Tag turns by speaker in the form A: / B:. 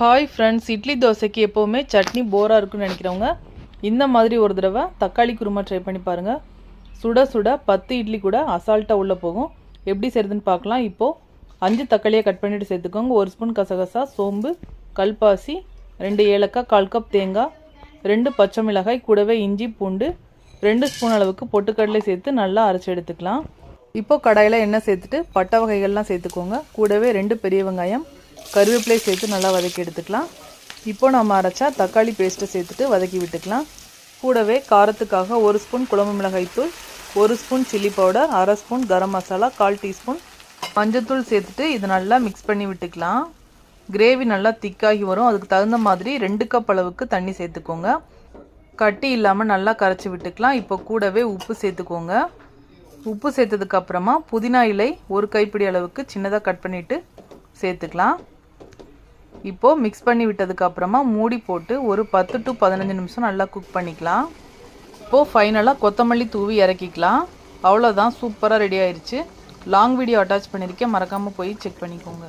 A: Hi friends, idli தோசைக்கு எப்போவுமே சட்னி போராக இருக்குன்னு நினைக்கிறவங்க இந்த மாதிரி ஒரு தடவை தக்காளி குருமா ட்ரை பண்ணி பாருங்கள். சுட சுட 10 இட்லி கூட அசால்ட்டாக உள்ளே போகும். எப்படி செய்கிறதுன்னு பார்க்கலாம். இப்போது 5 தக்காளியை கட் பண்ணிவிட்டு சேர்த்துக்கோங்க. 1 ஸ்பூன் கசகசா, சோம்பு, கல்பாசி, 2 ஏலக்காய், 1/4 கப் தேங்காய், 2 பச்சை மிளகாய், கூடவே இஞ்சி பூண்டு, 2 ஸ்பூன் அளவுக்கு பொட்டுக்கடலை சேர்த்து நல்லா அரைச்சி எடுத்துக்கலாம். இப்போது கடாயில் எண்ணெய் சேர்த்துட்டு பட்டை வகைகள்லாம் சேர்த்துக்கோங்க. கூடவே 2 பெரிய வெங்காயம், கருவேப்பிலை சேர்த்து நல்லா வதக்கி எடுத்துக்கலாம். இப்போ நம்ம அரைச்சா தக்காளி பேஸ்ட்டை சேர்த்துட்டு வதக்கி விட்டுக்கலாம். கூடவே காரத்துக்காக 1 ஸ்பூன் குழம்பு மிளகாய்த்தூள், 1 spoon chilli powder, 1/2 spoon garam masala, 1/4 teaspoon மஞ்சத்தூள் சேர்த்துட்டு இது நல்லா மிக்ஸ் பண்ணி விட்டுக்கலாம். கிரேவி நல்லா திக்காகி வரும். அதுக்கு தகுந்த மாதிரி 2 கப் அளவுக்கு தண்ணி சேர்த்துக்கோங்க. கட்டி இல்லாமல் நல்லா கரைச்சி விட்டுக்கலாம். இப்போ கூடவே உப்பு சேர்த்துக்கோங்க. உப்பு சேர்த்ததுக்கப்புறமா புதினா இலை 1 கைப்பிடி அளவுக்கு சின்னதாக கட் பண்ணிவிட்டு சேர்த்துக்கலாம். இப்போது மிக்ஸ் பண்ணி விட்டதுக்கப்புறமா மூடி போட்டு ஒரு 10 to 15 நிமிஷம் நல்லா குக் பண்ணிக்கலாம். இப்போது ஃபைனலாக கொத்தமல்லி தூவி இறக்கிக்கலாம். அவ்வளோதான், சூப்பராக ரெடி ஆயிடுச்சு. லாங் வீடியோ அட்டாச் பண்ணியிருக்கேன், மறக்காமல் போய் செக் பண்ணிக்கோங்க.